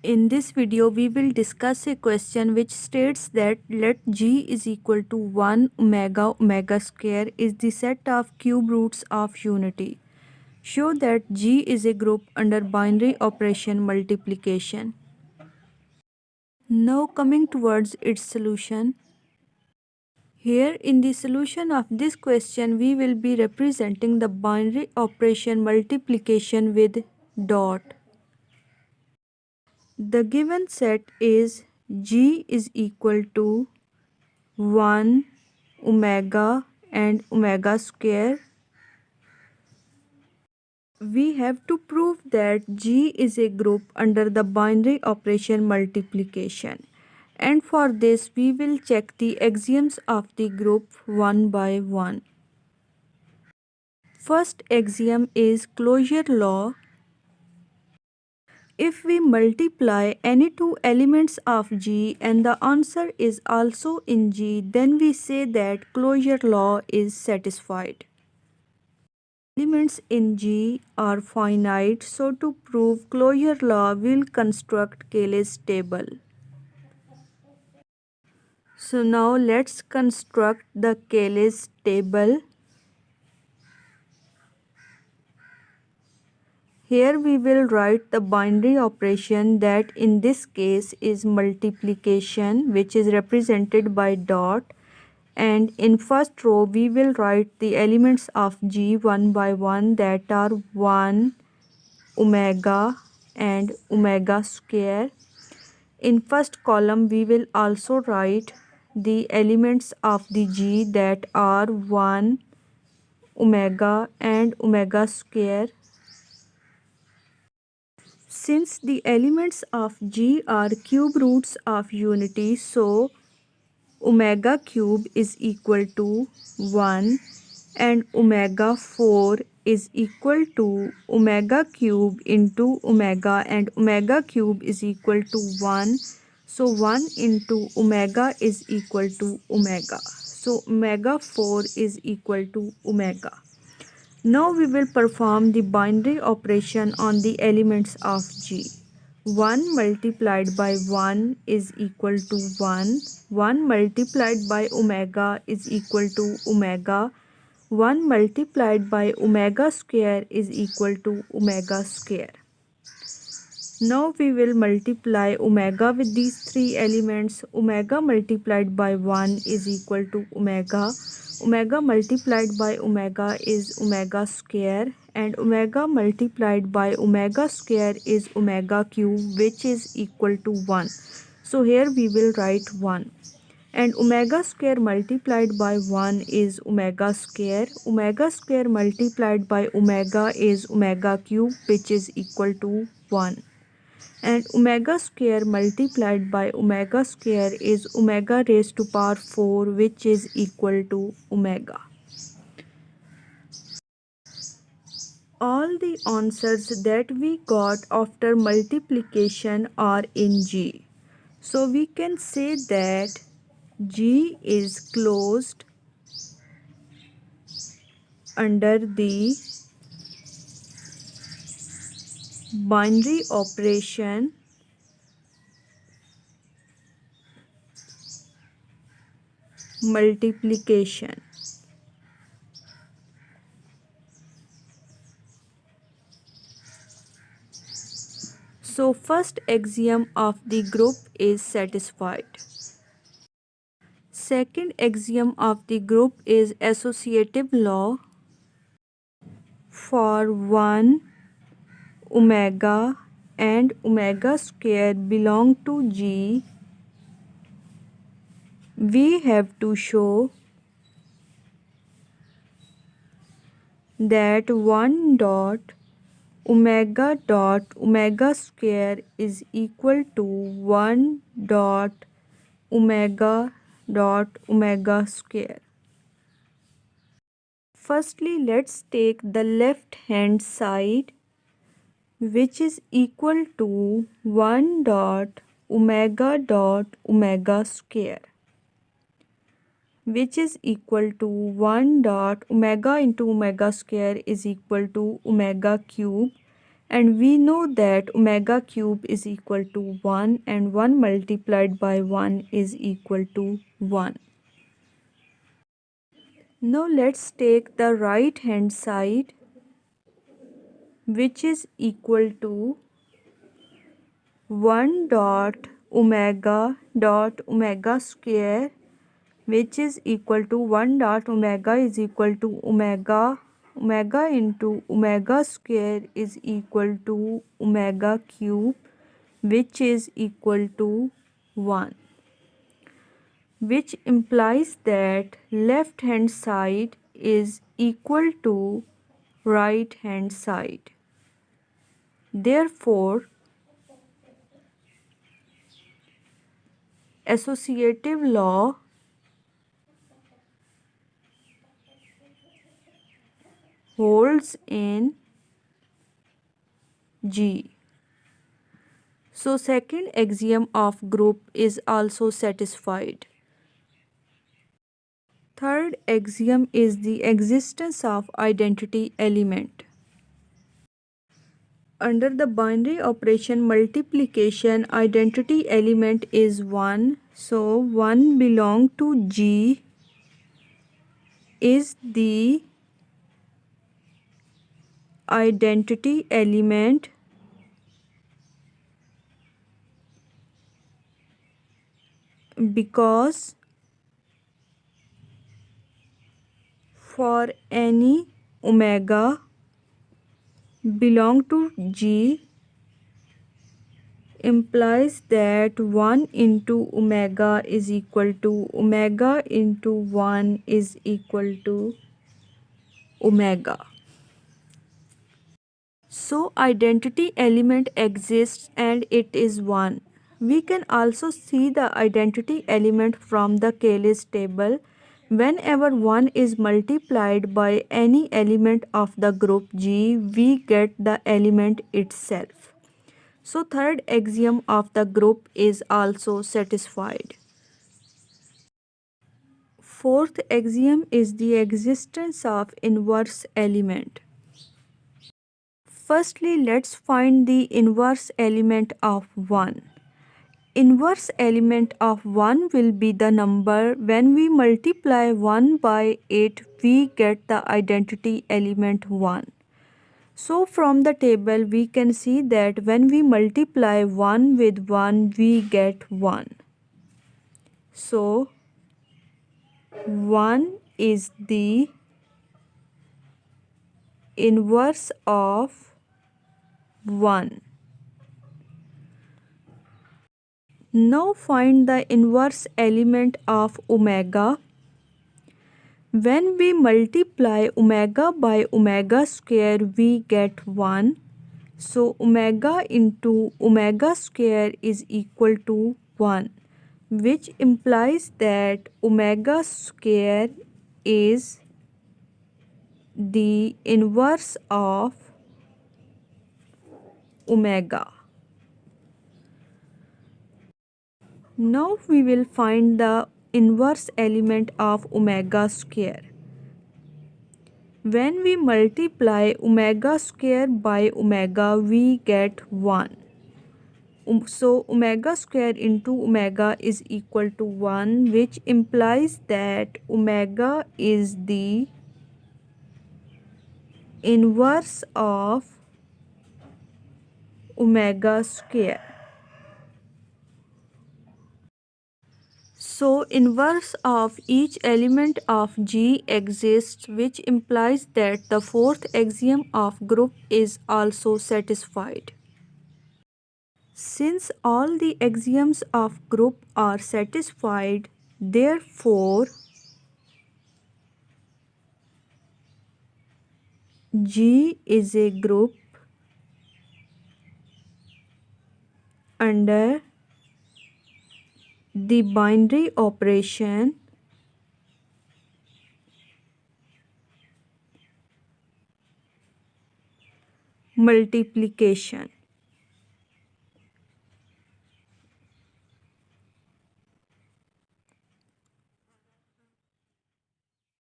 In this video, we will discuss a question which states that let G is equal to 1 omega omega square is the set of cube roots of unity. Show that G is a group under binary operation multiplication. Now coming towards its solution. Here in the solution of this question, we will be representing the binary operation multiplication with dot. The given set is G is equal to 1 omega and omega square. We have to prove that G is a group under the binary operation multiplication. And for this we will check the axioms of the group one by one. First axiom is closure law. If we multiply any two elements of G and the answer is also in G, then we say that closure law is satisfied. Elements in G are finite, so to prove closure law, we'll construct Cayley's table. So now let's construct the Cayley's table. Here we will write the binary operation that in this case is multiplication, which is represented by dot, and in first row we will write the elements of G one by one, that are 1 omega and omega square. In first column we will also write the elements of the G, that are 1 omega and omega square. Since the elements of G are cube roots of unity, so omega cube is equal to 1 and omega 4 is equal to omega cube into omega, and omega cube is equal to 1. So 1 into omega is equal to omega. So omega 4 is equal to omega. Now we will perform the binary operation on the elements of G. 1 multiplied by 1 is equal to 1. 1 multiplied by omega is equal to omega. 1 multiplied by omega square is equal to omega square. Now we will multiply omega with these three elements. Omega multiplied by 1 is equal to omega. Omega multiplied by omega is omega square, and omega multiplied by omega square is omega cube, which is equal to 1. So here we will write 1. And omega square multiplied by 1 is omega square. Omega square multiplied by omega is omega cube, which is equal to 1. And omega square multiplied by omega square is omega raised to power 4, which is equal to omega. All the answers that we got after multiplication are in G. So we can say that G is closed under the binary operation multiplication. So first axiom of the group is satisfied. Second axiom of the group is associative law. For 1 omega and omega square belong to G, we have to show that 1 dot omega square is equal to 1 dot omega square. Firstly, let's take the left hand side, which is equal to 1 dot omega square, which is equal to 1 dot omega into omega square is equal to omega cube, And we know that omega cube is equal to 1 and 1 multiplied by 1 is equal to 1. Now let's take the right hand side, which is equal to 1 dot omega square, which is equal to 1 dot omega is equal to omega into omega square is equal to omega cube, which is equal to 1, which implies that left hand side is equal to right hand side. Therefore, associative law holds in G. So second axiom of group is also satisfied. Third axiom is the existence of identity element. Under the binary operation multiplication, identity element is 1. So 1 belong to G is the identity element because for any omega belong to G implies that 1 into omega is equal to omega into 1 is equal to omega. So identity element exists and it is 1. We can also see the identity element from the K-list table. Whenever 1 is multiplied by any element of the group G, we get the element itself. So third axiom of the group is also satisfied. Fourth axiom is the existence of inverse element. Firstly, let's find the inverse element of 1. Inverse element of 1 will be the number when we multiply 1 by 8, we get the identity element 1. So from the table we can see that when we multiply 1 with 1, we get 1. So 1 is the inverse of 1. Now find the inverse element of omega. When we multiply omega by omega square, we get 1. So omega into omega square is equal to 1, which implies that omega square is the inverse of omega. Now we will find the inverse element of omega square. When we multiply omega square by omega, we get 1. So omega square into omega is equal to 1, which implies that omega is the inverse of omega square. So inverse of each element of G exists, which implies that the fourth axiom of group is also satisfied. Since all the axioms of group are satisfied, therefore G is a group under the binary operation multiplication.